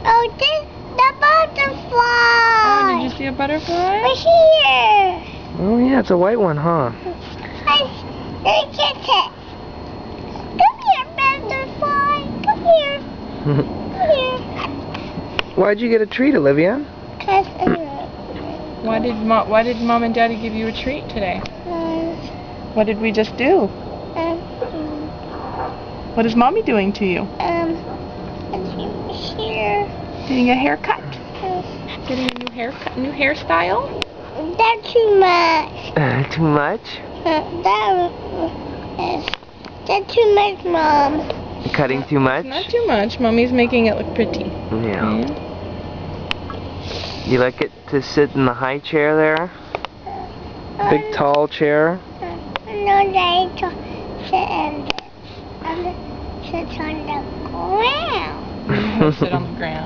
Oh, this the butterfly. Oh, did you see a butterfly? We're here. Oh yeah, it's a white one, huh? Look at it. Come here, butterfly. Come here. Come here. Why'd you get a treat, Olivia? Cause Why did Mom and Daddy give you a treat today? What did we just do? What is Mommy doing to you? Here. Getting a haircut? Getting a new haircut, new hairstyle? That's too much. Too much? That's too much, Mom. Cutting too much? Not too much. Mommy's making it look pretty. Yeah. You like it to sit in the high chair there? Big tall chair? No, they sit on the ground. Sit on the ground.